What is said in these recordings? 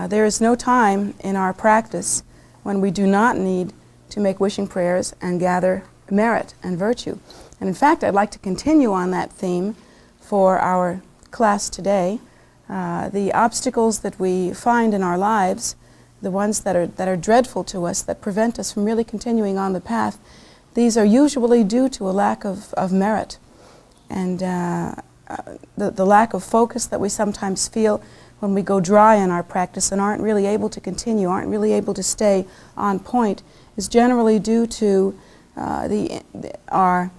There is no time in our practice when we do not need to make wishing prayers and gather merit and virtue. And in fact, I'd like to continue on that theme for our class today. The obstacles that we find in our lives, the ones that are dreadful to us, that prevent us from really continuing on the path, these are usually due to a lack of merit and the lack of focus that we sometimes feel when we go dry in our practice and aren't really able to continue, aren't really able to stay on point, is generally due to our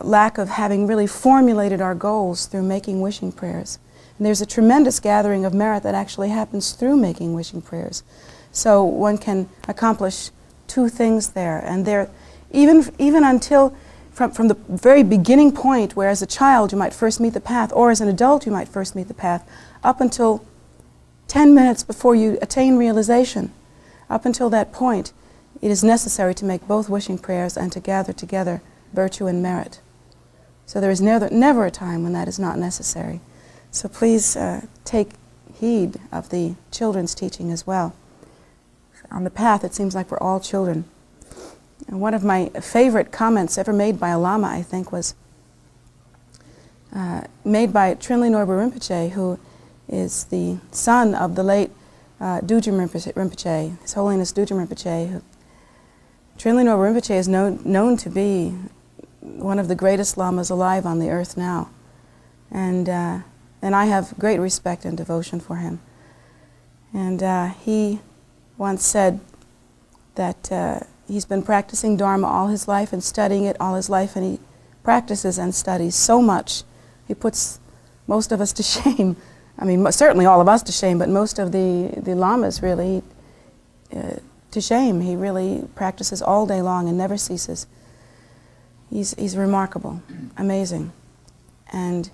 lack of having really formulated our goals through making wishing prayers. And there's a tremendous gathering of merit that actually happens through making wishing prayers. So one can accomplish two things there. And there, even until, from the very beginning point, where as a child you might first meet the path, or as an adult you might first meet the path, up until 10 minutes before you attain realization, up until that point, it is necessary to make both wishing prayers and to gather together virtue and merit. So there is never a time when that is not necessary. So please take heed of the children's teaching as well. On the path, it seems like we're all children. And one of my favorite comments ever made by a Lama, I think, was made by Trinley Norbu Rinpoche, who is the son of the late Dujum Rinpoche, His Holiness Dujum Rinpoche. Trinley Norbu Rinpoche is known to be one of the greatest Lamas alive on the earth now. And I have great respect and devotion for him. And he once said that he's been practicing Dharma all his life and studying it all his life, and he practices and studies so much, he puts most of us to shame. I mean, certainly all of us to shame, but most of the Lamas really to shame. He really practices all day long and never ceases. He's remarkable, amazing. And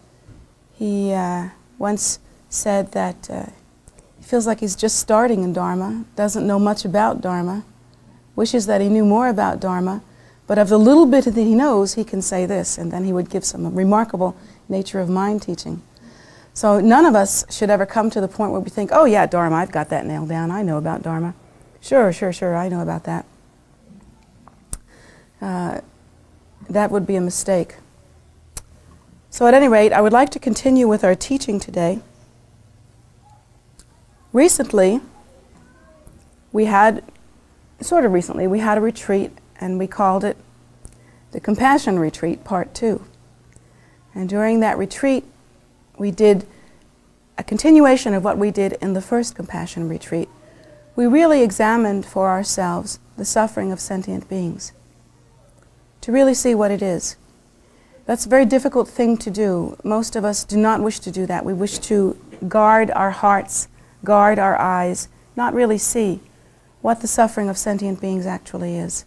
he once said that he feels like he's just starting in Dharma, doesn't know much about Dharma, wishes that he knew more about Dharma, but of the little bit that he knows, he can say this, and then he would give some remarkable nature of mind teaching. So none of us should ever come to the point where we think, oh yeah, Dharma, I've got that nailed down, I know about Dharma. Sure, I know about that. That would be a mistake. So at any rate, I would like to continue with our teaching today. Recently, we had a retreat, and we called it the Compassion Retreat, Part 2. And during that retreat, we did a continuation of what we did in the first Compassion Retreat. We really examined for ourselves the suffering of sentient beings, to really see what it is. That's a very difficult thing to do. Most of us do not wish to do that. We wish to guard our hearts, guard our eyes, not really see what the suffering of sentient beings actually is.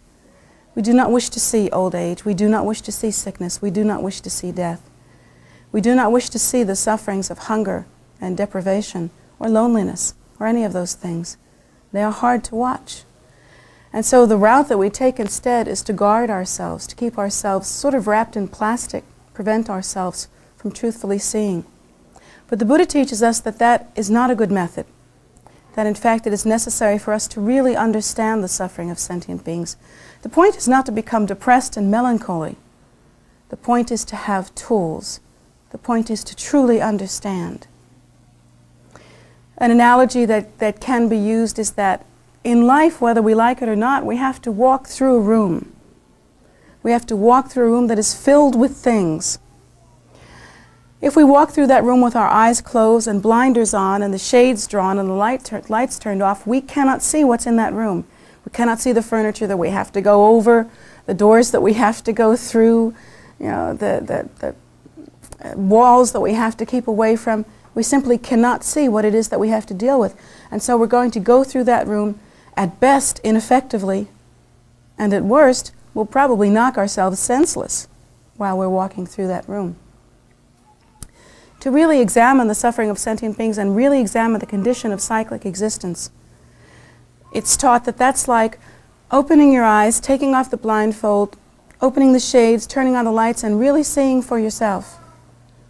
We do not wish to see old age. We do not wish to see sickness. We do not wish to see death. We do not wish to see the sufferings of hunger and deprivation or loneliness or any of those things. They are hard to watch. And so the route that we take instead is to guard ourselves, to keep ourselves sort of wrapped in plastic, prevent ourselves from truthfully seeing. But the Buddha teaches us that that is not a good method, that in fact it is necessary for us to really understand the suffering of sentient beings. The point is not to become depressed and melancholy. The point is to have tools. The point is to truly understand. An analogy that can be used is that in life, whether we like it or not, we have to walk through a room. We have to walk through a room that is filled with things. If we walk through that room with our eyes closed and blinders on and the shades drawn and the lights turned off, we cannot see what's in that room. We cannot see the furniture that we have to go over, the doors that we have to go through, the walls that we have to keep away from. We simply cannot see what it is that we have to deal with. And so we're going to go through that room, at best ineffectively, and at worst we'll probably knock ourselves senseless while we're walking through that room. To really examine the suffering of sentient beings and really examine the condition of cyclic existence, it's taught that that's like opening your eyes, taking off the blindfold, opening the shades, turning on the lights, and really seeing for yourself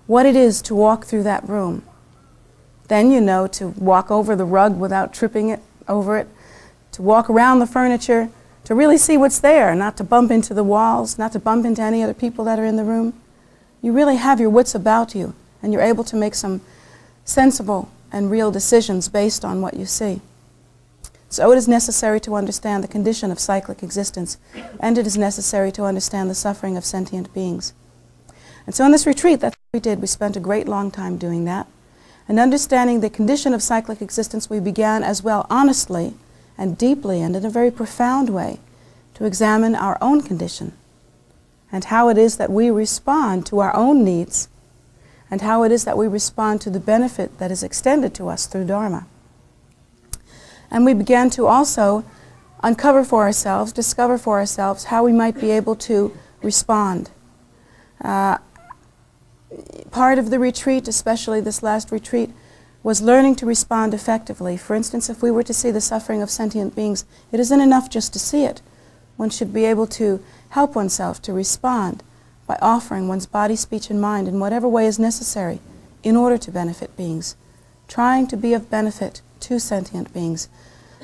what it is to walk through that room. Then you know to walk over the rug without tripping over it, to walk around the furniture, to really see what's there, not to bump into the walls, not to bump into any other people that are in the room. You really have your wits about you, and you're able to make some sensible and real decisions based on what you see. So it is necessary to understand the condition of cyclic existence, and it is necessary to understand the suffering of sentient beings. And so in this retreat, that's what we did. We spent a great long time doing that. And understanding the condition of cyclic existence, we began as well honestly and deeply and in a very profound way to examine our own condition and how it is that we respond to our own needs and how it is that we respond to the benefit that is extended to us through Dharma. And we began to also uncover for ourselves, discover for ourselves how we might be able to respond. Part of the retreat, especially this last retreat, was learning to respond effectively. For instance, if we were to see the suffering of sentient beings, it isn't enough just to see it. One should be able to help oneself to respond by offering one's body, speech, and mind in whatever way is necessary in order to benefit beings, trying to be of benefit to sentient beings,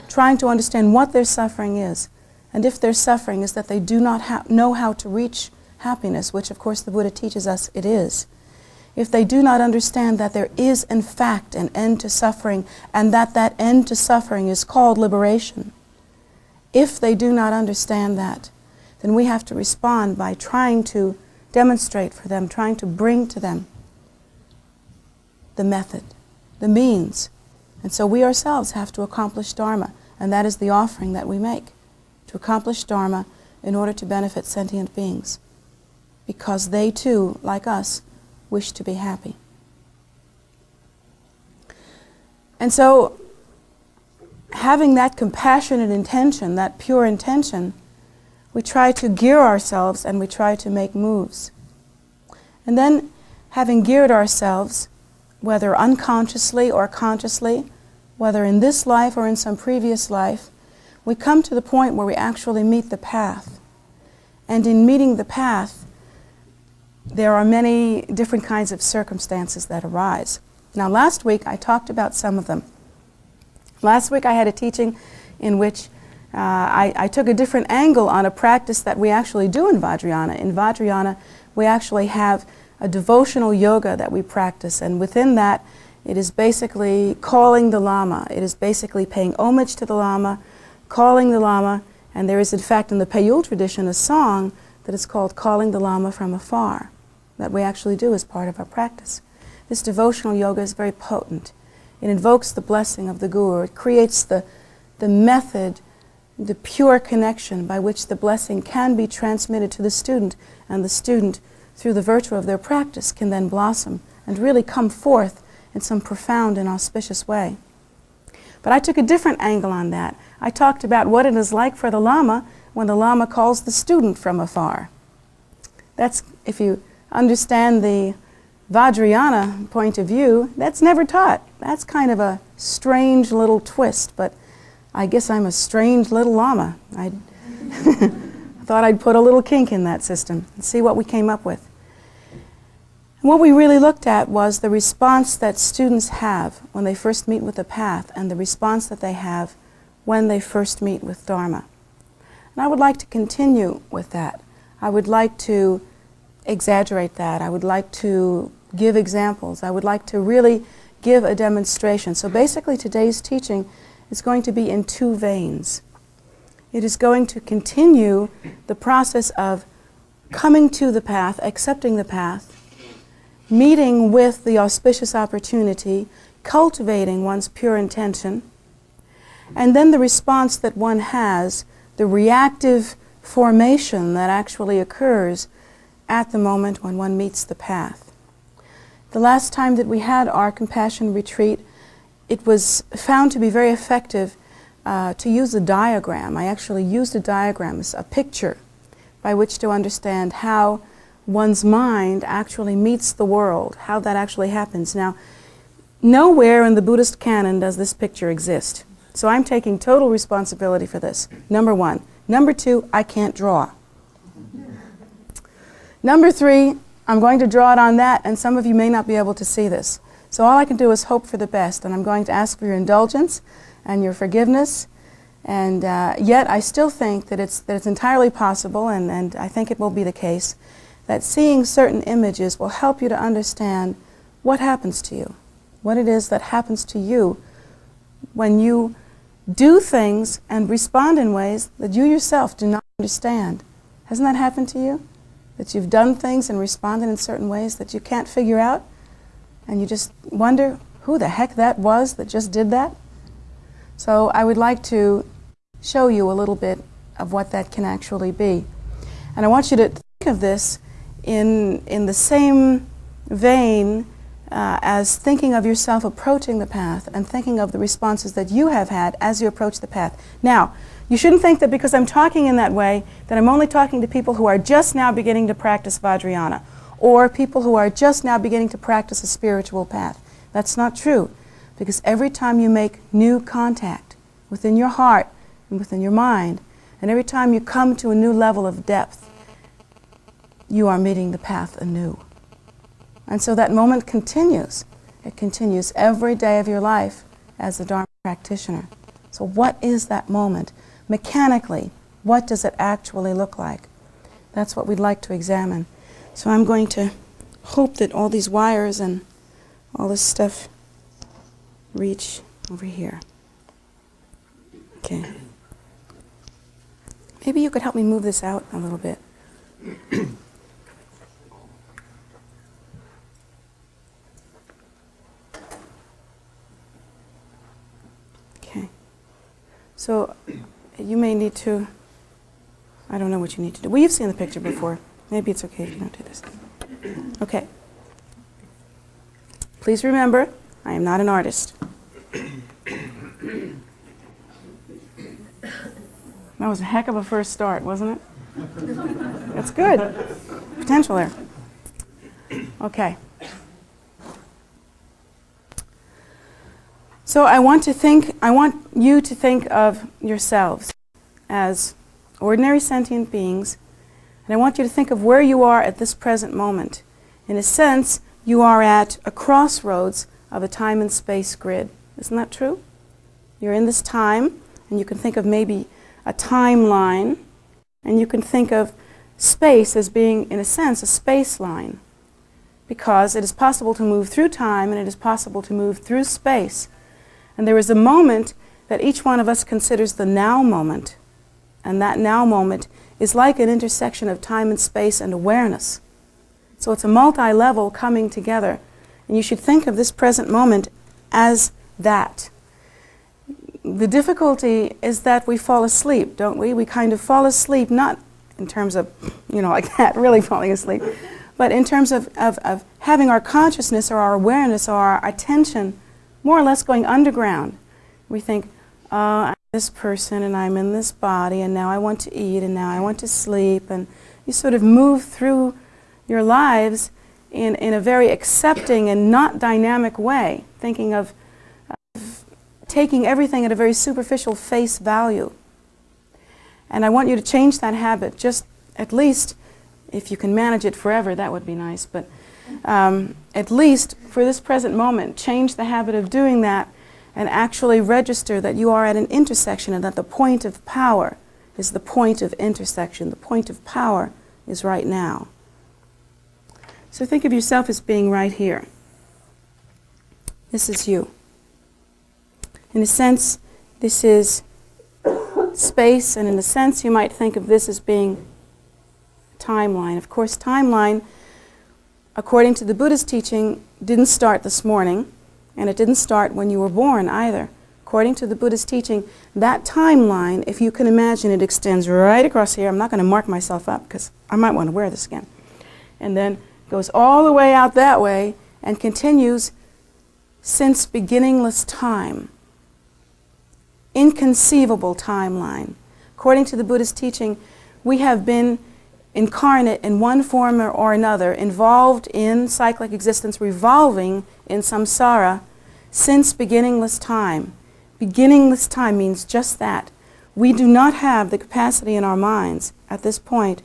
trying to understand what their suffering is, and if their suffering is that they do not know how to reach happiness, which of course the Buddha teaches us it is. If they do not understand that there is in fact an end to suffering and that that end to suffering is called liberation, if they do not understand that, then we have to respond by trying to demonstrate for them, trying to bring to them the method, the means. And so we ourselves have to accomplish Dharma, and that is the offering that we make, to accomplish Dharma in order to benefit sentient beings, because they too, like us, wish to be happy. And so, having that compassionate intention, that pure intention, we try to gear ourselves and we try to make moves. And then, having geared ourselves, whether unconsciously or consciously, whether in this life or in some previous life, we come to the point where we actually meet the path. And in meeting the path, there are many different kinds of circumstances that arise. Now, last week I talked about some of them. Last week I had a teaching in which I took a different angle on a practice that we actually do in Vajrayana. In Vajrayana, we actually have a devotional yoga that we practice, and within that, it is basically calling the Lama. It is basically paying homage to the Lama, calling the Lama, and there is in fact in the Payul tradition a song that is called Calling the Lama from Afar, that we actually do as part of our practice. This devotional yoga is very potent. It invokes the blessing of the Guru. It creates the method, the pure connection by which the blessing can be transmitted to the student, and the student, through the virtue of their practice, can then blossom and really come forth in some profound and auspicious way. But I took a different angle on that. I talked about what it is like for the Lama when the Lama calls the student from afar. That's, if you understand the Vajrayana point of view, that's never taught. That's kind of a strange little twist, but I guess I'm a strange little Lama. I thought I'd put a little kink in that system and see what we came up with. And what we really looked at was the response that students have when they first meet with the path and the response that they have when they first meet with Dharma. And I would like to continue with that. I would like to exaggerate that. I would like to give examples. I would like to really give a demonstration. So basically today's teaching is going to be in two veins. It is going to continue the process of coming to the path, accepting the path, meeting with the auspicious opportunity, cultivating one's pure intention, and then the response that one has, the reactive formation that actually occurs at the moment when one meets the path. The last time that we had our compassion retreat, it was found to be very effective to use a diagram. I actually used a diagram, a picture, by which to understand how one's mind actually meets the world, how that actually happens. Now, nowhere in the Buddhist canon does this picture exist. So I'm taking total responsibility for this, number one. Number two, I can't draw. Number three, I'm going to draw it on that, and some of you may not be able to see this. So all I can do is hope for the best, and I'm going to ask for your indulgence and your forgiveness. And yet I still think that it's entirely possible, and I think it will be the case, that seeing certain images will help you to understand what happens to you, what it is that happens to you when you do things and respond in ways that you yourself do not understand. Hasn't that happened to you? That you've done things and responded in certain ways that you can't figure out, and you just wonder who the heck that was that just did that? So I would like to show you a little bit of what that can actually be. And I want you to think of this in the same vein as thinking of yourself approaching the path and thinking of the responses that you have had as you approach the path. Now, you shouldn't think that because I'm talking in that way that I'm only talking to people who are just now beginning to practice Vajrayana or people who are just now beginning to practice a spiritual path. That's not true, because every time you make new contact within your heart and within your mind, and every time you come to a new level of depth, you are meeting the path anew. And so that moment continues. It continues every day of your life as a Dharma practitioner. So what is that moment? Mechanically, what does it actually look like? That's what we'd like to examine. So I'm going to hope that all these wires and all this stuff reach over here. Okay. Maybe you could help me move this out a little bit. Okay. So you may need to, I don't know what you need to do. Well, you've seen the picture before. Maybe it's okay if you don't do this. Okay. Please remember, I am not an artist. That was a heck of a first start, wasn't it? That's good. Potential there. Okay. So I want you to think of yourselves as ordinary sentient beings, and I want you to think of where you are at this present moment. In a sense, you are at a crossroads of a time and space grid. Isn't that true? You're in this time, and you can think of maybe a timeline, and you can think of space as being, in a sense, a space line, because it is possible to move through time and it is possible to move through space. And there is a moment that each one of us considers the now moment, and that now moment is like an intersection of time and space and awareness. So it's a multi-level coming together, and you should think of this present moment as that. The difficulty is that we fall asleep, don't we? We kind of fall asleep, not in terms of, like that, really falling asleep, but in terms of having our consciousness or our awareness or our attention more or less going underground. We think, I'm this person and I'm in this body and now I want to eat and now I want to sleep, and you sort of move through your lives in a very accepting and not dynamic way, thinking of taking everything at a very superficial face value. And I want you to change that habit, just at least, if you can manage it forever, that would be nice, but at least for this present moment, change the habit of doing that and actually register that you are at an intersection and that the point of power is the point of intersection. The point of power is right now. So think of yourself as being right here. This is you. In a sense, this is space, and in a sense, you might think of this as being timeline. Of course, timeline, according to the Buddha's teaching, didn't start this morning, and it didn't start when you were born either. According to the Buddha's teaching, that timeline, if you can imagine, it extends right across here. I'm not going to mark myself up because I might want to wear this again. And then goes all the way out that way and continues since beginningless time. Inconceivable timeline. According to the Buddha's teaching, we have been incarnate in one form or another, involved in cyclic existence, revolving in samsara since beginningless time. Beginningless time means just that. We do not have the capacity in our minds at this point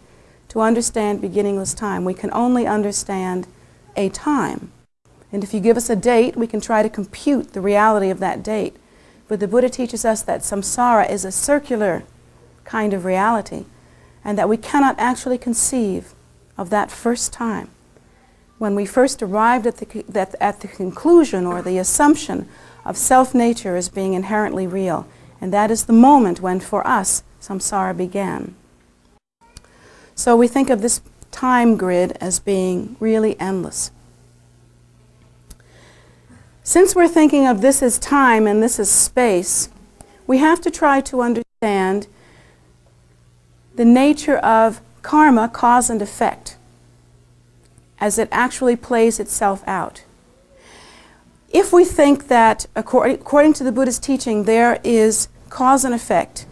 to understand beginningless time. We can only understand a time. And if you give us a date, we can try to compute the reality of that date. But the Buddha teaches us that samsara is a circular kind of reality, and that we cannot actually conceive of that first time, when we first arrived at the conclusion or the assumption of self-nature as being inherently real. And that is the moment when, for us, samsara began. So we think of this time grid as being really endless. Since we're thinking of this as time and this as space, we have to try to understand the nature of karma, cause and effect, as it actually plays itself out. If we think that, according to the Buddha's teaching, there is cause and effect,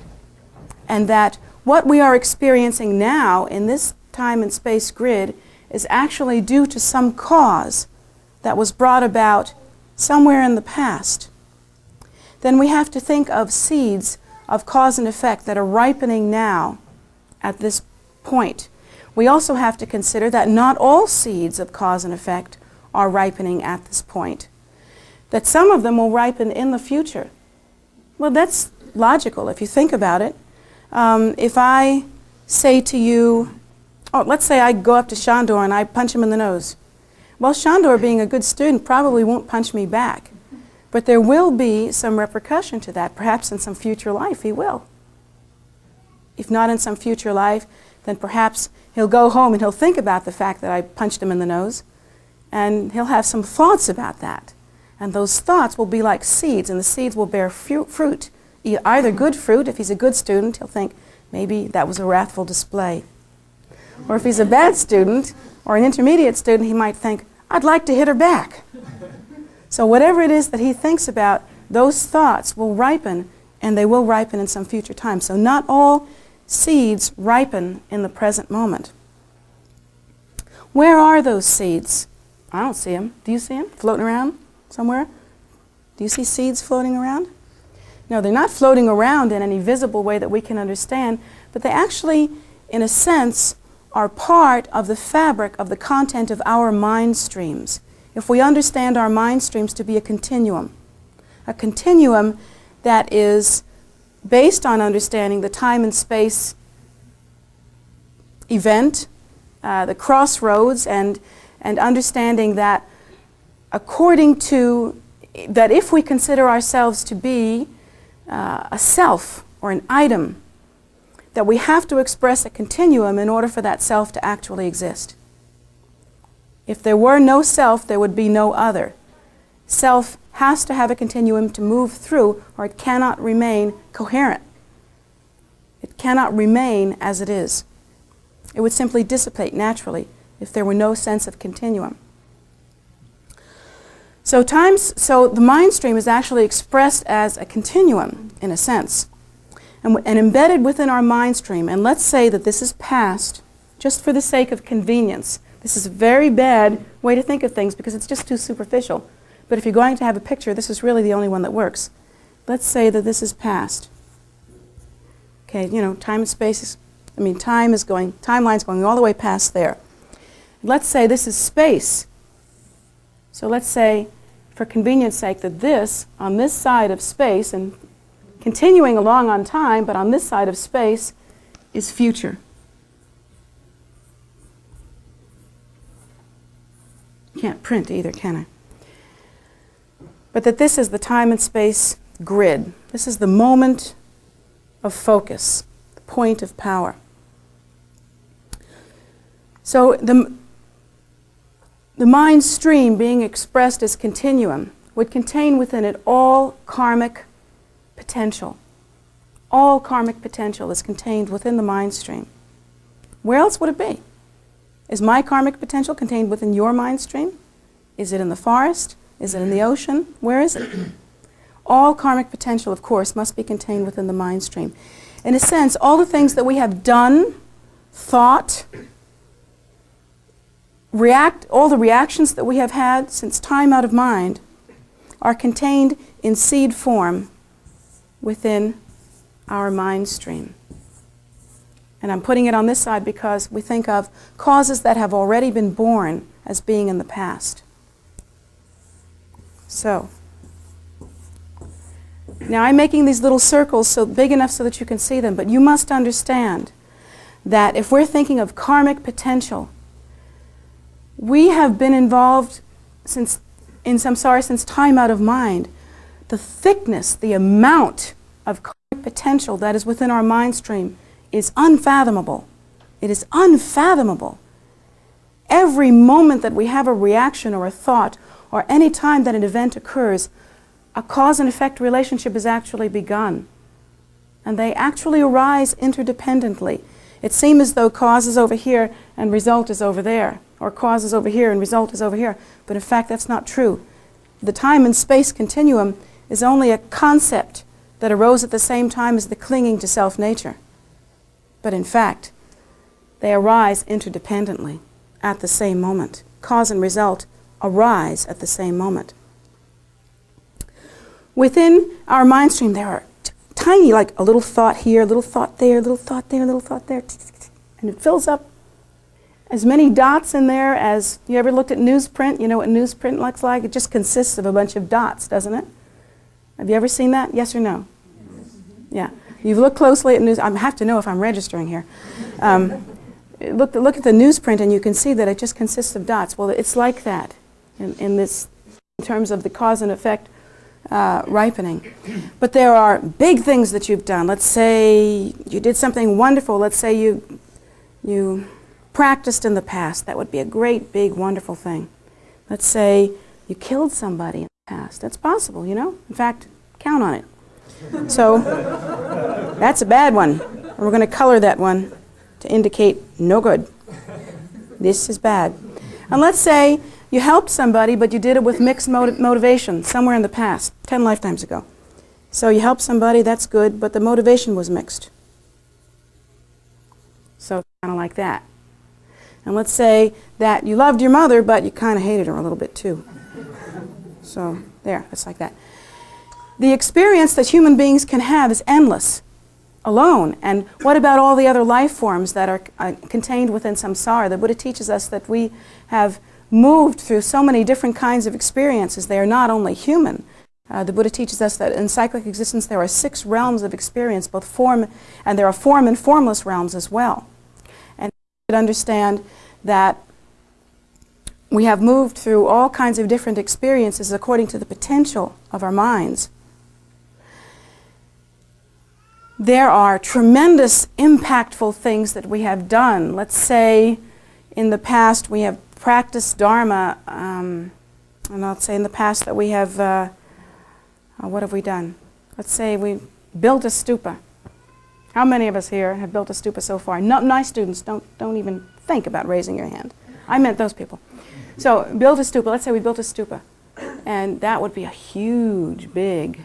and that what we are experiencing now in this time and space grid is actually due to some cause that was brought about somewhere in the past, then we have to think of seeds of cause and effect that are ripening now at this point. We also have to consider that not all seeds of cause and effect are ripening at this point, that some of them will ripen in the future. Well, that's logical if you think about it. If I say to you, let's say I go up to Shandor and I punch him in the nose. Well, Shandor, being a good student, probably won't punch me back. But there will be some repercussion to that. Perhaps in some future life he will. If not in some future life, then perhaps he'll go home and he'll think about the fact that I punched him in the nose, and he'll have some thoughts about that. And those thoughts will be like seeds, and the seeds will bear fruit. Either good fruit, if he's a good student, he'll think, maybe that was a wrathful display. Or if he's a bad student, or an intermediate student, he might think, I'd like to hit her back. So whatever it is that he thinks about, those thoughts will ripen, and they will ripen in some future time. So not all seeds ripen in the present moment. Where are those seeds? I don't see them. Do you see them floating around somewhere? Do you see seeds floating around? No, they're not floating around in any visible way that we can understand, but they actually, in a sense, are part of the fabric of the content of our mind streams. If we understand our mind streams to be a continuum that is based on understanding the time and space event, the crossroads, and understanding that that if we consider ourselves to be a self or an item, that we have to express a continuum in order for that self to actually exist. If there were no self, there would be no other. Self has to have a continuum to move through, or it cannot remain coherent. It cannot remain as it is. It would simply dissipate naturally if there were no sense of continuum. So the mind stream is actually expressed as a continuum, in a sense, and embedded within our mind stream. And let's say that this is past, just for the sake of convenience. This is a very bad way to think of things because it's just too superficial. But if you're going to have a picture, this is really the only one that works. Let's say that this is past. Okay, time and space timeline's going all the way past there. Let's say this is space. So let's say, for convenience sake, that this, on this side of space, and continuing along on time, but on this side of space, is future. Can't print either, can I? But that this is the time and space grid. This is the moment of focus, the point of power. So the mind stream, being expressed as continuum, would contain within it all karmic potential. All karmic potential is contained within the mind stream. Where else would it be? Is my karmic potential contained within your mind stream? Is it in the forest? Is it in the ocean? Where is it? All karmic potential, of course, must be contained within the mind stream. In a sense, all the things that we have done, thought, all the reactions that we have had since time out of mind are contained in seed form within our mind stream. And I'm putting it on this side because we think of causes that have already been born as being in the past. So, now I'm making these little circles so big enough so that you can see them, but you must understand that if we're thinking of karmic potential, we have been involved in samsara since time out of mind. The thickness, the amount of karmic potential that is within our mind stream is unfathomable. It is unfathomable. Every moment that we have a reaction or a thought, or any time that an event occurs, a cause and effect relationship is actually begun. And they actually arise interdependently. It seems as though cause is over here and result is over there, or cause is over here and result is over here. But in fact, that's not true. The time and space continuum is only a concept that arose at the same time as the clinging to self-nature. But in fact, they arise interdependently at the same moment. Cause and result arise at the same moment. Within our mind stream, there are tiny, like a little thought here, a little thought there, a little thought there, a little thought there, and it fills up as many dots in there as, you ever looked at newsprint? You know what newsprint looks like? It just consists of a bunch of dots, doesn't it? Have you ever seen that? Yes or no? Yeah. You've looked closely at news. I have to know if I'm registering here. Look at the newsprint and you can see that it just consists of dots. Well, it's like that in terms of the cause and effect ripening. But there are big things that you've done. Let's say you did something wonderful. Let's say you practiced in the past. That would be a great, big, wonderful thing. Let's say you killed somebody in the past. That's possible, you know. In fact, count on it. So that's a bad one. We're going to color that one to indicate no good. This is bad. And let's say you helped somebody, but you did it with mixed motivation somewhere in the past, 10 lifetimes ago. So you helped somebody, that's good, but the motivation was mixed. So kind of like that. And let's say that you loved your mother, but you kind of hated her a little bit too. So there, it's like that. The experience that human beings can have is endless, alone. And what about all the other life forms that are contained within samsara? The Buddha teaches us that we have moved through so many different kinds of experiences. They are not only human. The Buddha teaches us that in cyclic existence there are 6 realms of experience, both form, and there are form and formless realms as well. And we should understand that we have moved through all kinds of different experiences according to the potential of our minds. There are tremendous impactful things that we have done. Let's say in the past we have practiced Dharma, and I'll say in the past that we have, what have we done? Let's say we built a stupa. How many of us here have built a stupa so far? No, nice students, don't even think about raising your hand. I meant those people. So build a stupa. Let's say we built a stupa. And that would be a huge, big,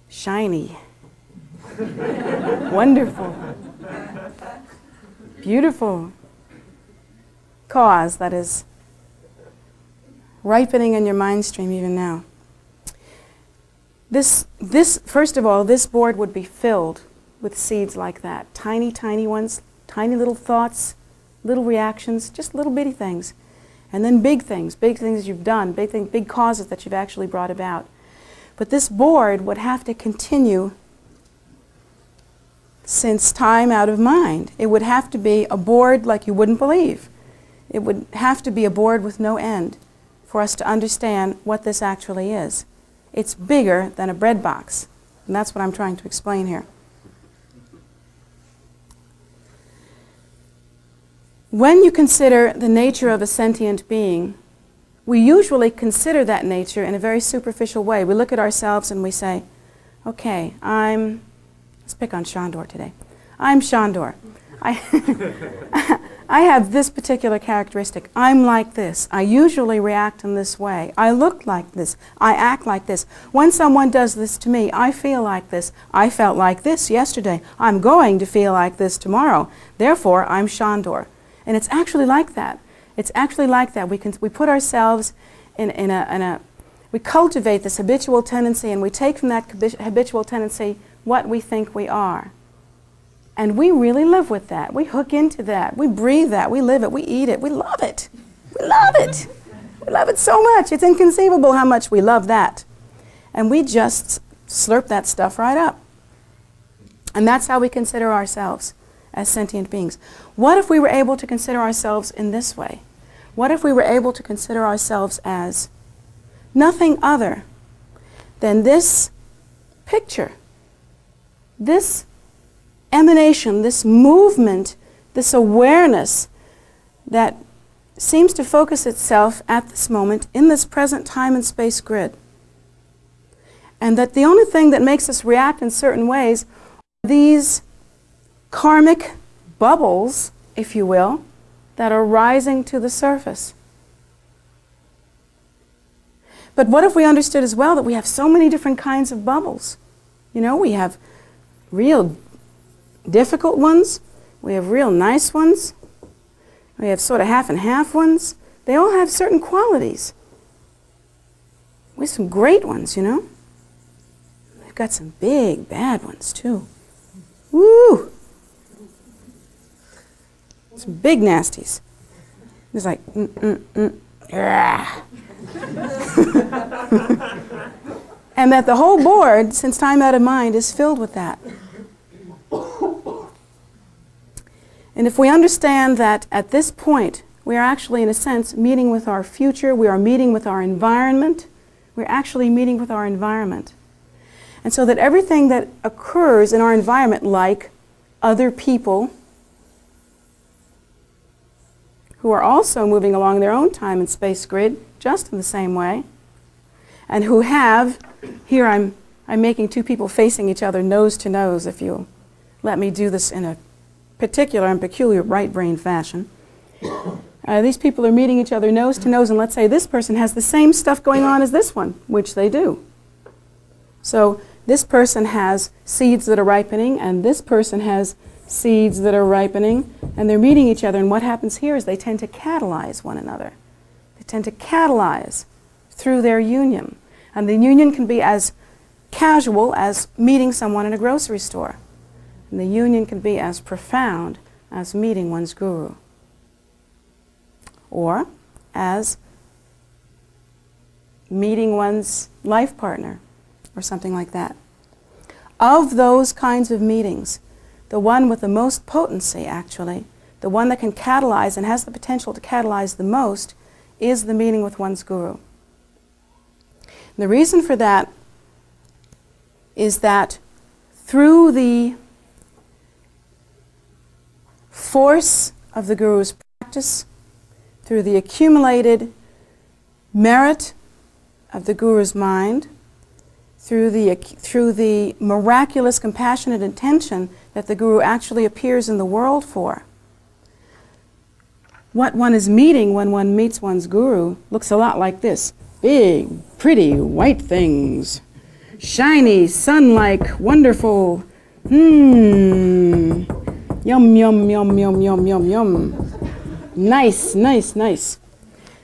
shiny, wonderful, beautiful cause that is ripening in your mind stream even now. This, first of all, this board would be filled with seeds like that. Tiny, tiny ones, tiny little thoughts, little reactions, just little bitty things. And then big things you've done, big causes that you've actually brought about. But this board would have to continue since time out of mind. It would have to be a board like you wouldn't believe. It would have to be a board with no end for us to understand what this actually is. It's bigger than a bread box, and that's what I'm trying to explain here. When you consider the nature of a sentient being, we usually consider that nature in a very superficial way. We look at ourselves and we say, okay, let's pick on Shandor today. I'm Shandor. I have this particular characteristic. I'm like this. I usually react in this way. I look like this. I act like this. When someone does this to me, I feel like this. I felt like this yesterday. I'm going to feel like this tomorrow. Therefore, I'm Shandor. And it's actually like that. It's actually like that. We put ourselves we cultivate this habitual tendency, and we take from that habitual tendency what we think we are. And we really live with that. We hook into that. We breathe that. We live it. We eat it. We love it. We love it. We love it so much. It's inconceivable how much we love that. And we just slurp that stuff right up. And that's how we consider ourselves as sentient beings. What if we were able to consider ourselves in this way? What if we were able to consider ourselves as nothing other than this picture, this emanation, this movement, this awareness that seems to focus itself at this moment in this present time and space grid. And that the only thing that makes us react in certain ways are these karmic bubbles, if you will, that are rising to the surface. But what if we understood as well that we have so many different kinds of bubbles? You know, we have real difficult ones, we have real nice ones, we have sort of half and half ones. They all have certain qualities. We have some great ones, you know. We've got some big bad ones too. Woo! Some big nasties. It's like, and that the whole board, since time out of mind, is filled with that. And if we understand that at this point, we are actually, in a sense, meeting with our future, we are meeting with our environment, we're actually meeting with our environment. And so that everything that occurs in our environment, like other people who are also moving along their own time and space grid, just in the same way, and who have, here I'm making two people facing each other nose to nose, if you'll let me do this in a particular and peculiar right brain fashion. These people are meeting each other nose to nose, and let's say this person has the same stuff going on as this one, which they do. So this person has seeds that are ripening, and this person has seeds that are ripening, and they're meeting each other, and what happens here is they tend to catalyze one another. They tend to catalyze through their union. And the union can be as casual as meeting someone in a grocery store. And the union can be as profound as meeting one's guru. Or as meeting one's life partner, or something like that. Of those kinds of meetings, the one with the most potency, actually, the one that can catalyze and has the potential to catalyze the most, is the meeting with one's guru. And the reason for that is that through the force of the guru's practice, through the accumulated merit of the guru's mind, through the miraculous compassionate intention that the guru actually appears in the world for. What one is meeting when one meets one's guru looks a lot like this. Big, pretty, white things. Shiny, sun-like, wonderful. Yum, yum, yum, yum, yum, yum, yum. Nice, nice, nice.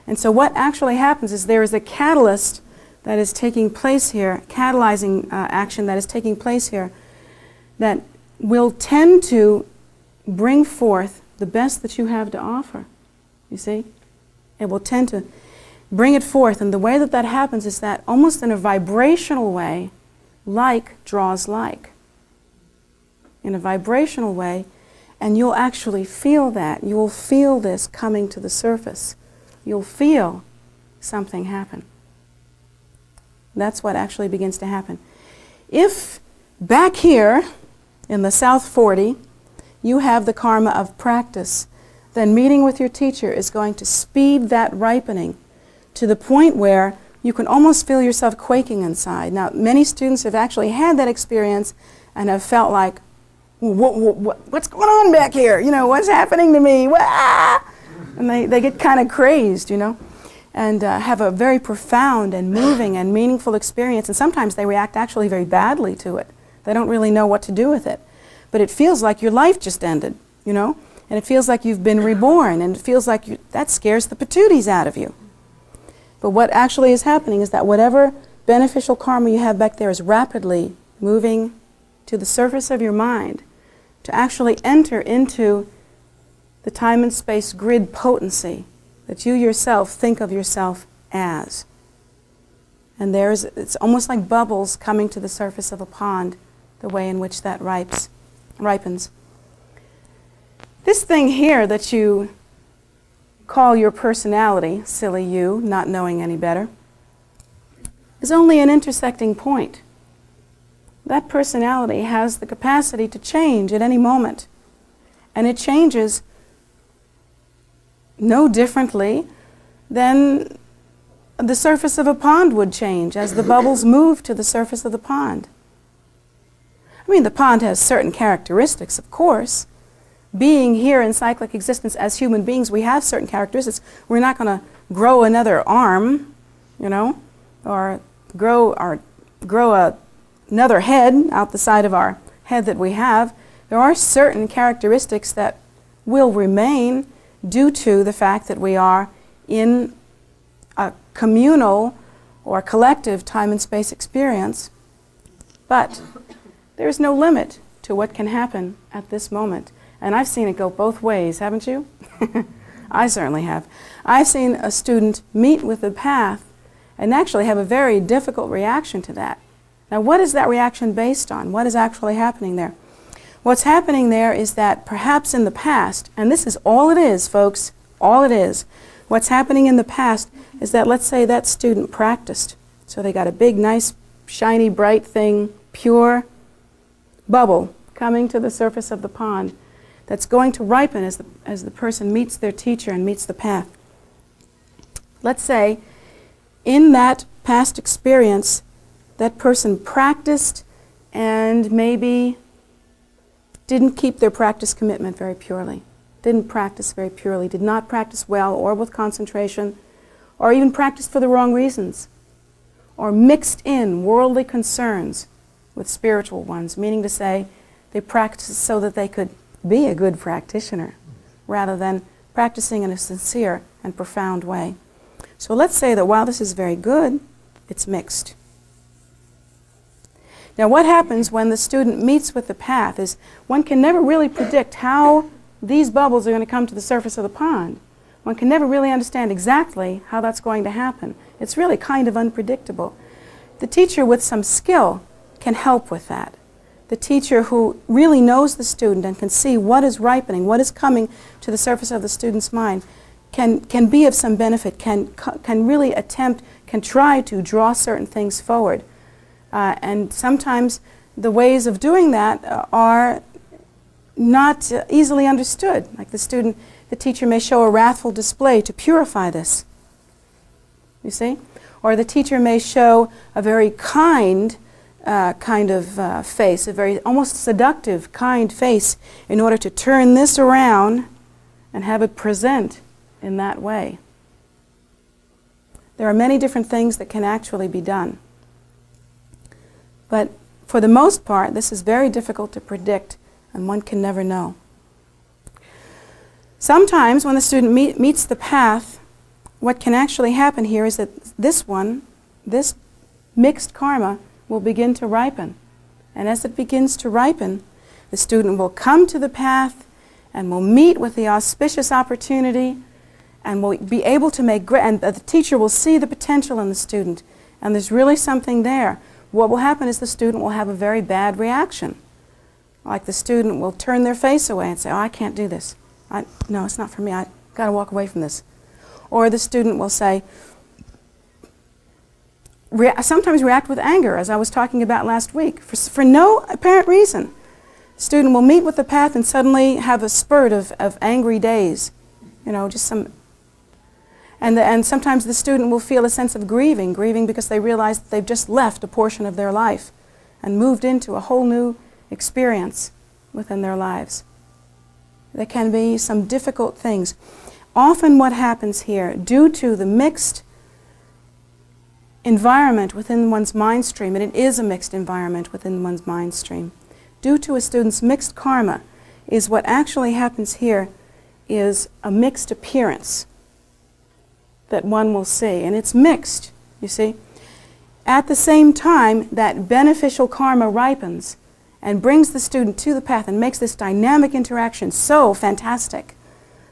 And so what actually happens is there is a catalyst that is taking place here, catalyzing action that is taking place here, that will tend to bring forth the best that you have to offer. You see? It will tend to bring it forth, and the way that that happens is that almost in a vibrational way, like draws like. In a vibrational way, and you'll actually feel that. You will feel this coming to the surface. You'll feel something happen. That's what actually begins to happen. If back here in the South 40, you have the karma of practice, then meeting with your teacher is going to speed that ripening to the point where you can almost feel yourself quaking inside. Now, many students have actually had that experience and have felt like, what's going on back here? You know, what's happening to me? Wah! And they get kind of crazed, you know, and have a very profound and moving and meaningful experience. And sometimes they react actually very badly to it. They don't really know what to do with it. But it feels like your life just ended, you know, and it feels like you've been reborn, and it feels like that scares the patooties out of you. But what actually is happening is that whatever beneficial karma you have back there is rapidly moving to the surface of your mind to actually enter into the time and space grid potency that you yourself think of yourself as. And it's almost like bubbles coming to the surface of a pond, the way in which that ripens. This thing here that you call your personality, silly you, not knowing any better, is only an intersecting point. That personality has the capacity to change at any moment. And it changes no differently than the surface of a pond would change as the bubbles move to the surface of the pond. I mean, the pond has certain characteristics, of course. Being here in cyclic existence as human beings, we have certain characteristics. We're not going to grow another arm, or grow another head out the side of our head that we have. There are certain characteristics that will remain due to the fact that we are in a communal or collective time and space experience. But there is no limit to what can happen at this moment. And I've seen it go both ways, haven't you? I certainly have. I've seen a student meet with the path and actually have a very difficult reaction to that. Now, what is that reaction based on? What is actually happening there? What's happening there is that perhaps in the past, and this is all it is, folks, all it is, what's happening in the past is that, let's say that student practiced. So they got a big, nice, shiny, bright thing, pure bubble coming to the surface of the pond that's going to ripen as the person meets their teacher and meets the path. Let's say in that past experience, that person practiced and maybe didn't keep their practice commitment very purely, didn't practice very purely, did not practice well or with concentration, or even practiced for the wrong reasons, or mixed in worldly concerns with spiritual ones, meaning to say they practiced so that they could be a good practitioner rather than practicing in a sincere and profound way. So let's say that while this is very good, it's mixed. Now what happens when the student meets with the path is one can never really predict how these bubbles are going to come to the surface of the pond. One can never really understand exactly how that's going to happen. It's really kind of unpredictable. The teacher with some skill can help with that. The teacher who really knows the student and can see what is ripening, what is coming to the surface of the student's mind, can be of some benefit, can really attempt, can try to draw certain things forward. And sometimes the ways of doing that are not easily understood. Like the teacher may show a wrathful display to purify this, you see? Or the teacher may show a very kind face, a very almost seductive, kind face, in order to turn this around and have it present in that way. There are many different things that can actually be done. But for the most part, this is very difficult to predict, and one can never know. Sometimes when the student meets the path, what can actually happen here is that this mixed karma will begin to ripen. And as it begins to ripen, the student will come to the path and will meet with the auspicious opportunity and will be able to and the teacher will see the potential in the student, and there's really something there. What will happen is the student will have a very bad reaction. Like the student will turn their face away and say, "Oh, I can't do this. No, it's not for me. I've got to walk away from this." Or the student will say, sometimes react with anger, as I was talking about last week, for no apparent reason. The student will meet with the path and suddenly have a spurt of angry days, just some. And sometimes the student will feel a sense of grieving because they realize that they've just left a portion of their life and moved into a whole new experience within their lives. There can be some difficult things. Often what happens here, due to the mixed environment within one's mind stream, and it is a mixed environment within one's mind stream, due to a student's mixed karma, is what actually happens here is a mixed appearance that one will see. And it's mixed, you see. At the same time, that beneficial karma ripens and brings the student to the path and makes this dynamic interaction so fantastic,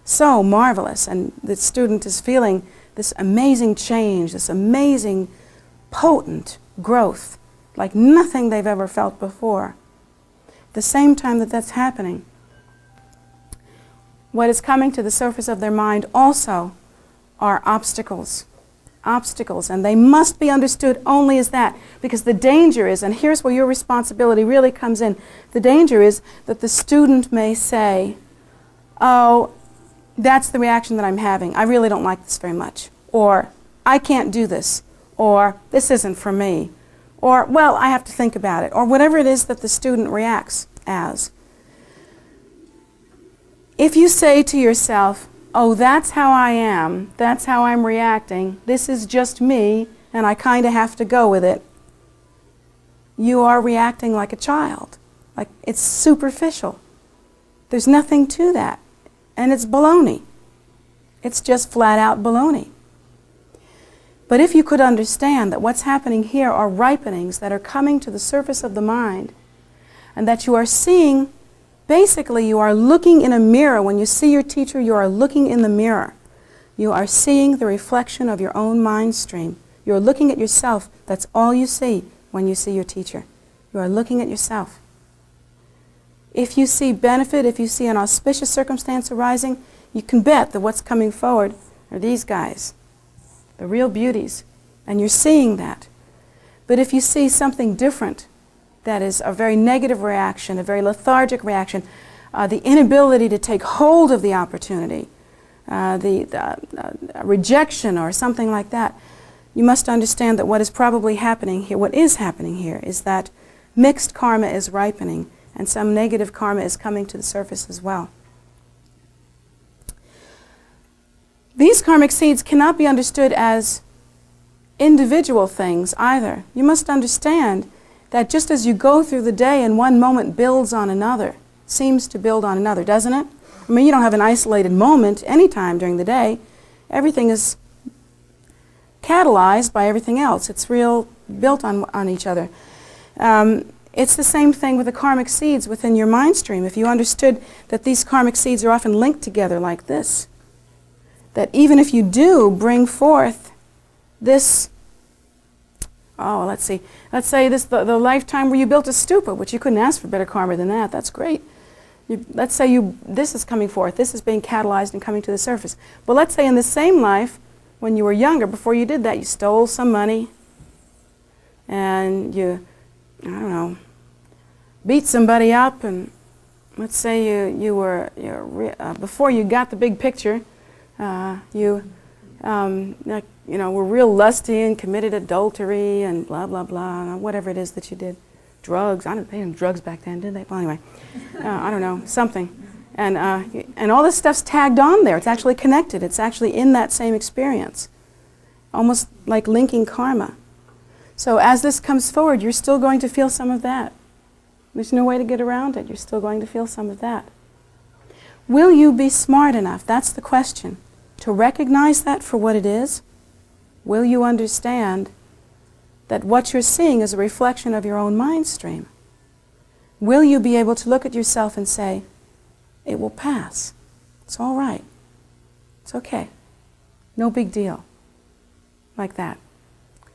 so marvelous, and the student is feeling this amazing change, this amazing, potent growth, like nothing they've ever felt before. At the same time that that's happening, what is coming to the surface of their mind also are obstacles. Obstacles, and they must be understood only as that, because the danger is, and here's where your responsibility really comes in, the danger is that the student may say, oh, that's the reaction that I'm having. I really don't like this very much. Or, I can't do this. Or, this isn't for me. Or, well, I have to think about it. Or whatever it is that the student reacts as. If you say to yourself, oh, that's how I am, that's how I'm reacting, this is just me, and I kind of have to go with it, you are reacting like a child. Like, it's superficial. There's nothing to that. And it's baloney. It's just flat out baloney. But if you could understand that what's happening here are ripenings that are coming to the surface of the mind, and that you are seeing, basically you are looking in a mirror. When you see your teacher, you are looking in the mirror. You are seeing the reflection of your own mind stream. You are looking at yourself. That's all you see when you see your teacher. You are looking at yourself. If you see benefit, if you see an auspicious circumstance arising, you can bet that what's coming forward are these guys, the real beauties, and you're seeing that. But if you see something different, that is a very negative reaction, a very lethargic reaction, the inability to take hold of the opportunity, the rejection or something like that, you must understand that what is probably happening here, what is happening here, is that mixed karma is ripening, and some negative karma is coming to the surface as well. These karmic seeds cannot be understood as individual things either. You must understand that just as you go through the day and one moment builds on another, seems to build on another, doesn't it? I mean, you don't have an isolated moment any time during the day. Everything is catalyzed by everything else. It's real built on each other. It's the same thing with the karmic seeds within your mind stream. If you understood that these karmic seeds are often linked together like this, that even if you do bring forth this, let's say this the lifetime where you built a stupa, which you couldn't ask for better karma than that. That's great. Let's say this is coming forth, this is being catalyzed and coming to the surface. But let's say in the same life, when you were younger, before you did that, you stole some money, and you, I don't know, beat somebody up, and let's say before you got the big picture, you were real lusty and committed adultery and blah blah blah, whatever it is that you did, drugs. I don't think drugs back then, did they? Well, anyway, I don't know, something, and all this stuff's tagged on there. It's actually connected. It's actually in that same experience, almost like linking karma. So as this comes forward, you're still going to feel some of that. There's no way to get around it. You're still going to feel some of that. Will you be smart enough? That's the question. To recognize that for what it is? Will you understand that what you're seeing is a reflection of your own mind stream? Will you be able to look at yourself and say, it will pass. It's all right. It's okay. No big deal. Like that.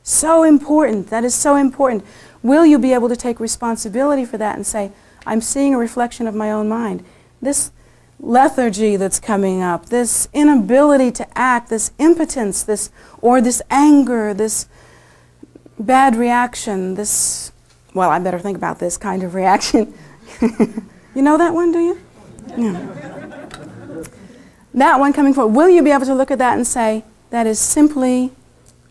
So important. That is so important. Will you be able to take responsibility for that and say, I'm seeing a reflection of my own mind. This lethargy that's coming up, this inability to act, this impotence, this anger, this bad reaction, this, well, I better think about this kind of reaction. You know that one, do you? Yeah. That one coming forward. Will you be able to look at that and say, that is simply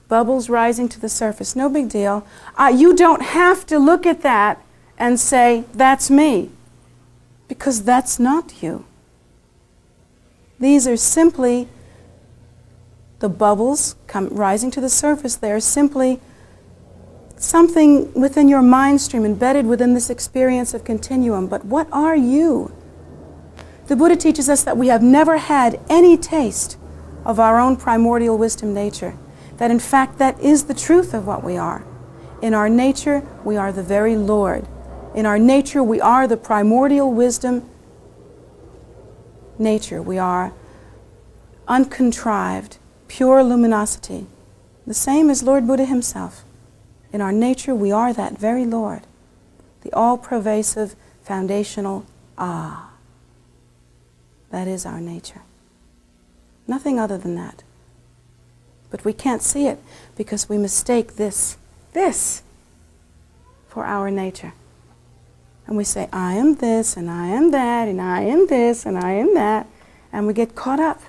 bubbles rising to the surface, no big deal. You don't have to look at that and say, that's me, because that's not you. These are simply the bubbles rising to the surface. They are simply something within your mind stream, embedded within this experience of continuum. But what are you? The Buddha teaches us that we have never had any taste of our own primordial wisdom nature. That in fact that is the truth of what we are. In our nature, we are the very Lord. In our nature, we are the primordial wisdom nature. We are uncontrived, pure luminosity, the same as Lord Buddha himself. In our nature, we are that very Lord, the all-pervasive, foundational Ah. That is our nature. Nothing other than that. But we can't see it because we mistake this for our nature. And we say, I am this, and I am that, and I am this, and I am that, and we get caught up.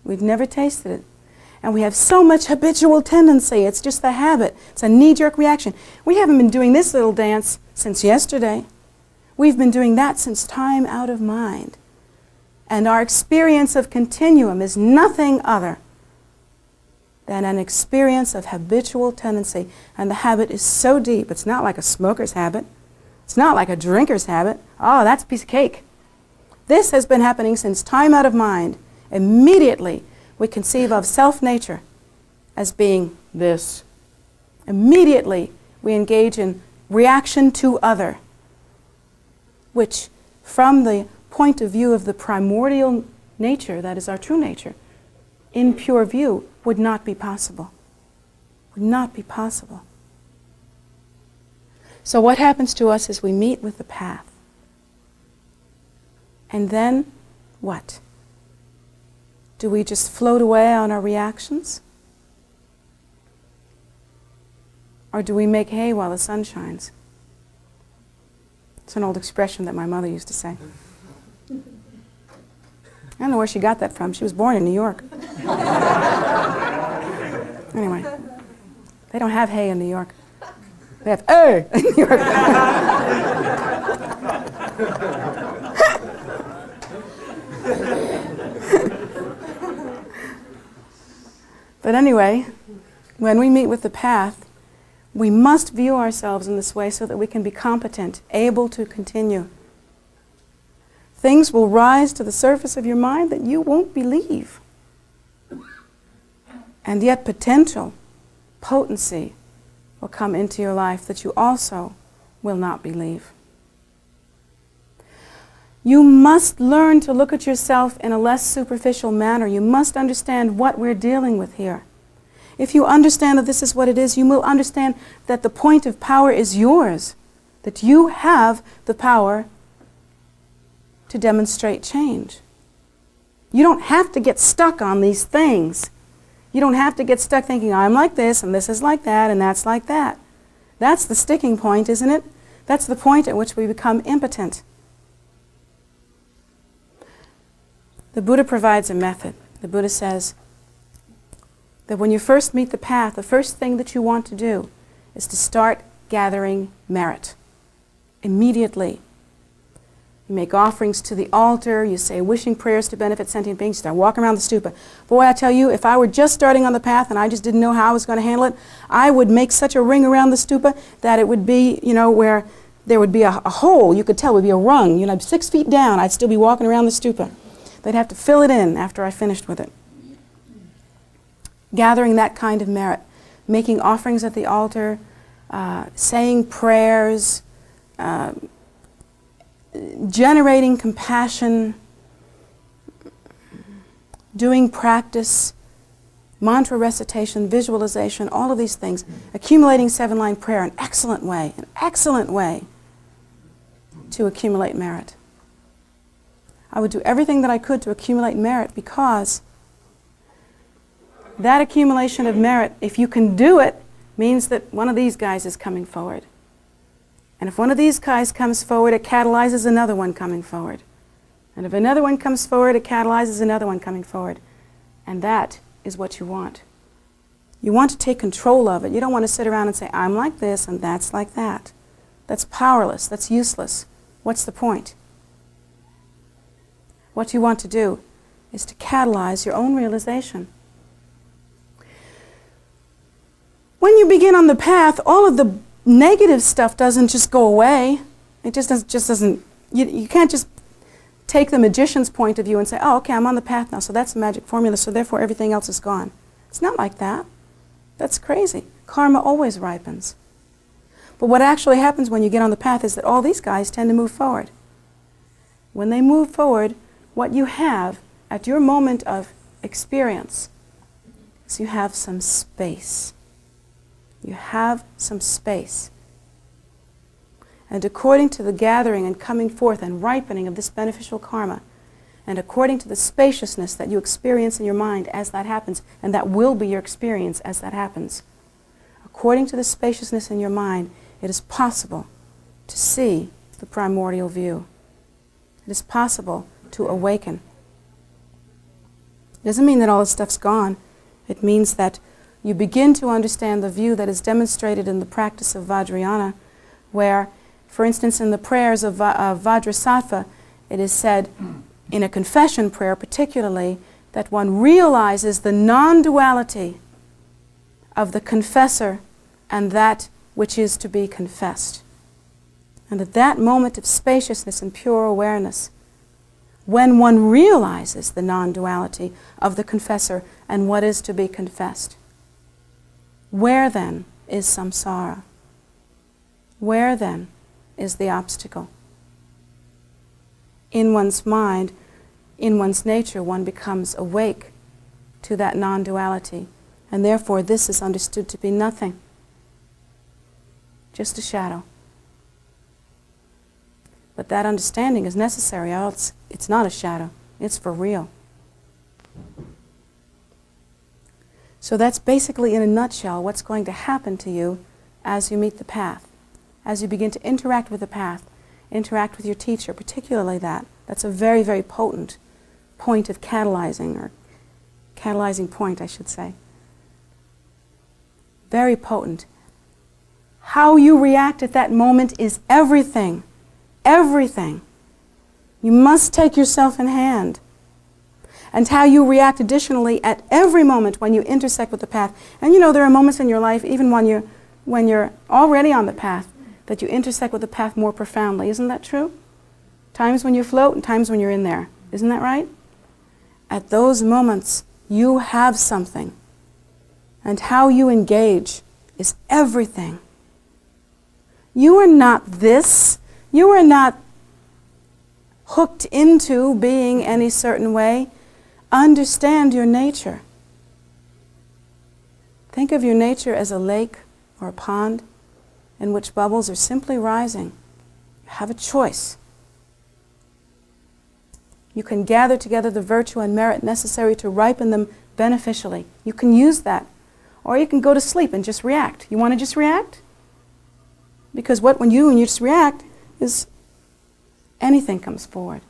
We've never tasted it. And we have so much habitual tendency. It's just the habit. It's a knee-jerk reaction. We haven't been doing this little dance since yesterday. We've been doing that since time out of mind. And our experience of continuum is nothing other than an experience of habitual tendency. And the habit is so deep. It's not like a smoker's habit. It's not like a drinker's habit. Oh, that's a piece of cake. This has been happening since time out of mind. Immediately, we conceive of self-nature as being this. Immediately, we engage in reaction to other, which, from the point of view of the primordial nature, that is our true nature, in pure view, would not be possible. Would not be possible. So what happens to us is we meet with the path. And then, what? Do we just float away on our reactions? Or do we make hay while the sun shines? It's an old expression that my mother used to say. I don't know where she got that from. She was born in New York. Anyway, they don't have hay in New York. They have in New York. But anyway, when we meet with the path, we must view ourselves in this way so that we can be competent, able to continue. Things will rise to the surface of your mind that you won't believe. And yet potential, potency will come into your life that you also will not believe. You must learn to look at yourself in a less superficial manner. You must understand what we're dealing with here. If you understand that this is what it is, you will understand that the point of power is yours, that you have the power to demonstrate change. You don't have to get stuck on these things. You don't have to get stuck thinking, I'm like this, and this is like that, and that's like that. That's the sticking point, isn't it? That's the point at which we become impotent. The Buddha provides a method. The Buddha says that when you first meet the path, the first thing that you want to do is to start gathering merit. Immediately. You make offerings to the altar, you say wishing prayers to benefit sentient beings, you start walking around the stupa. Boy, I tell you, if I were just starting on the path and I just didn't know how I was going to handle it, I would make such a ring around the stupa that it would be, where there would be a hole, you could tell, it would be a rung. 6 feet down, I'd still be walking around the stupa. They'd have to fill it in after I finished with it. Gathering that kind of merit, making offerings at the altar, saying prayers, generating compassion, doing practice, mantra recitation, visualization, all of these things, accumulating 7-line prayer, an excellent way to accumulate merit. I would do everything that I could to accumulate merit because that accumulation of merit, if you can do it, means that one of these guys is coming forward. And if one of these guys comes forward, it catalyzes another one coming forward. And if another one comes forward, it catalyzes another one coming forward. And that is what you want. You want to take control of it. You don't want to sit around and say, I'm like this and that's like that. That's powerless. That's useless. What's the point? What you want to do is to catalyze your own realization. When you begin on the path, all of the negative stuff doesn't just go away. It just doesn't, you can't just take the magician's point of view and say, oh, okay, I'm on the path now, so that's the magic formula, so therefore everything else is gone. It's not like that. That's crazy. Karma always ripens. But what actually happens when you get on the path is that all these guys tend to move forward. When they move forward, what you have at your moment of experience So you have some space. You have some space. And according to the gathering and coming forth and ripening of this beneficial karma, and according to the spaciousness that you experience in your mind as that happens, and that will be your experience as that happens, according to the spaciousness in your mind, it is possible to see the primordial view. It is possible to awaken. It doesn't mean that all this stuff's gone. It means that you begin to understand the view that is demonstrated in the practice of Vajrayana, where, for instance, in the prayers of Vajrasattva, it is said, in a confession prayer particularly, that one realizes the non-duality of the confessor and that which is to be confessed. And at that moment of spaciousness and pure awareness, when one realizes the non-duality of the confessor and what is to be confessed, where then is samsara? Where then is the obstacle? In one's mind, in one's nature, one becomes awake to that non-duality, and therefore this is understood to be nothing, just a shadow. But that understanding is necessary, else it's not a shadow, it's for real. So that's basically, in a nutshell, what's going to happen to you as you meet the path, as you begin to interact with the path, interact with your teacher, particularly that. That's a very, very potent point of catalyzing, or catalyzing point, I should say. Very potent. How you react at that moment is everything. Everything. You must take yourself in hand. And how you react additionally at every moment when you intersect with the path. And you know, there are moments in your life, even when you're already on the path, that you intersect with the path more profoundly. Isn't that true? Times when you float and times when you're in there. Isn't that right? At those moments, you have something. And how you engage is everything. You are not this. You are not hooked into being any certain way. Understand your nature. Think of your nature as a lake or a pond in which bubbles are simply rising. You have a choice. You can gather together the virtue and merit necessary to ripen them beneficially. You can use that. Or you can go to sleep and just react. You want to just react? Because when you just react is anything comes forward.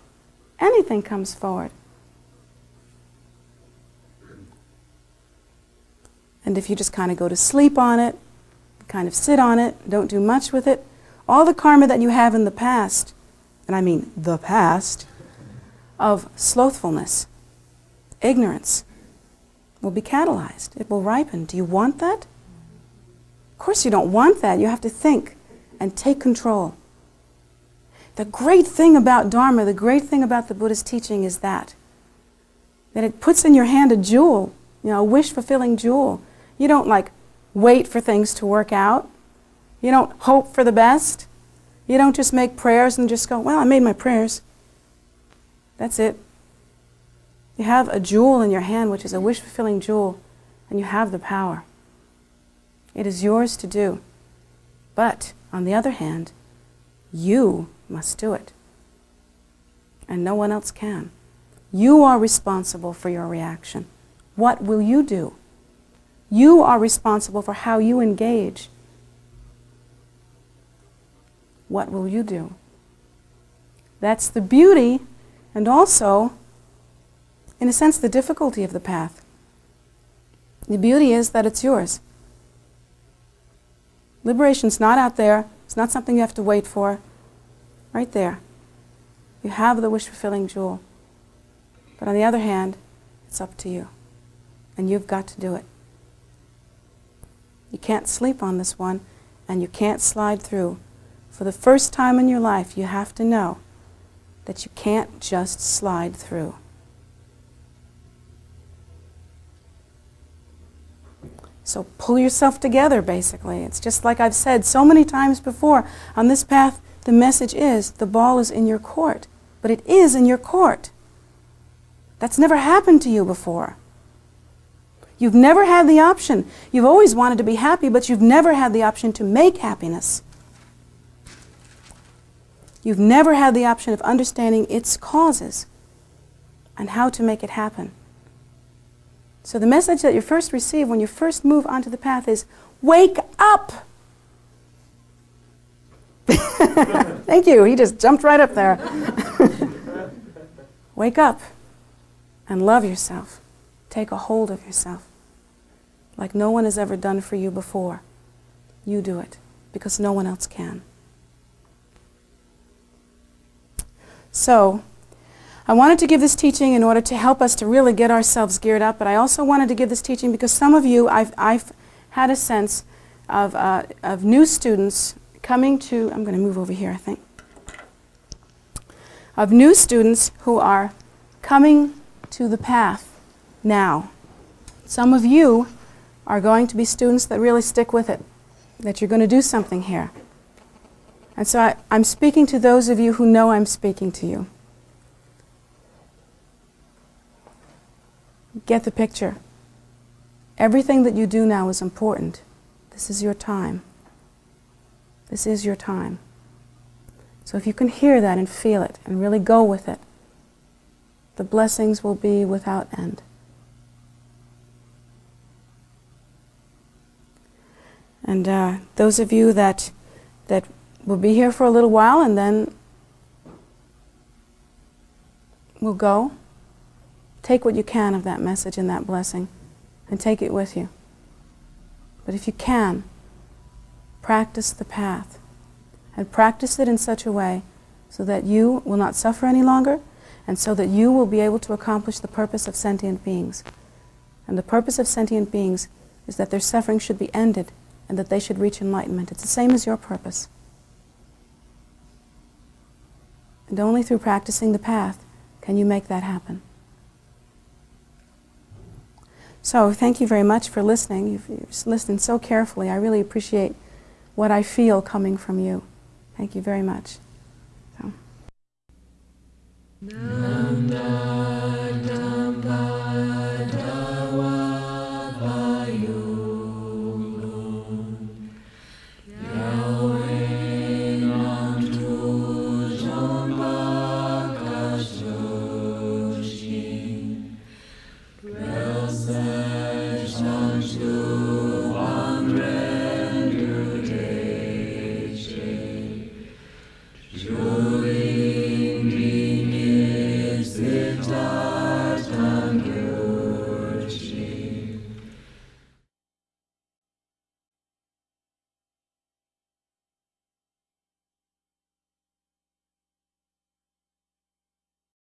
Anything comes forward. And if you just kind of go to sleep on it, kind of sit on it, don't do much with it, all the karma that you have in the past, and I mean the past, of slothfulness, ignorance, will be catalyzed. It will ripen. Do you want that? Of course you don't want that. You have to think and take control. The great thing about Dharma, the great thing about the Buddha's teaching is that it puts in your hand a jewel, a wish-fulfilling jewel. You don't wait for things to work out. You don't hope for the best. You don't just make prayers and just go, well, I made my prayers. That's it. You have a jewel in your hand, which is a wish-fulfilling jewel, and you have the power. It is yours to do. But, on the other hand, you must do it. And no one else can. You are responsible for your reaction. What will you do? You are responsible for how you engage. What will you do? That's the beauty, and also, in a sense, the difficulty of the path. The beauty is that it's yours. Liberation's not out there. It's not something you have to wait for. Right there. You have the wish-fulfilling jewel. But on the other hand, it's up to you. And you've got to do it. You can't sleep on this one, and you can't slide through. For the first time in your life, you have to know that you can't just slide through. So pull yourself together, basically. It's just like I've said so many times before. On this path, the message is the ball is in your court. But it is in your court. That's never happened to you before. You've never had the option. You've always wanted to be happy, but you've never had the option to make happiness. You've never had the option of understanding its causes and how to make it happen. So the message that you first receive when you first move onto the path is, wake up! Thank you. He just jumped right up there. Wake up and love yourself. Take a hold of yourself like no one has ever done for you before. You do it because no one else can. So, I wanted to give this teaching in order to help us to really get ourselves geared up, but I also wanted to give this teaching because some of you, I've had a sense of new students coming to, I'm going to move over here, I think, of new students who are coming to the path now. Some of you are going to be students that really stick with it, that you're going to do something here. And so I'm speaking to those of you who know I'm speaking to you. Get the picture. Everything that you do now is important. This is your time. This is your time. So if you can hear that and feel it and really go with it, the blessings will be without end. And those of you that will be here for a little while and then will go, take what you can of that message and that blessing and take it with you. But if you can, practice the path and practice it in such a way so that you will not suffer any longer and so that you will be able to accomplish the purpose of sentient beings. And the purpose of sentient beings is that their suffering should be ended and that they should reach enlightenment. It's the same as your purpose. And only through practicing the path can you make that happen. So thank you very much for listening. You've listened so carefully. I really appreciate what I feel coming from you. Thank you very much.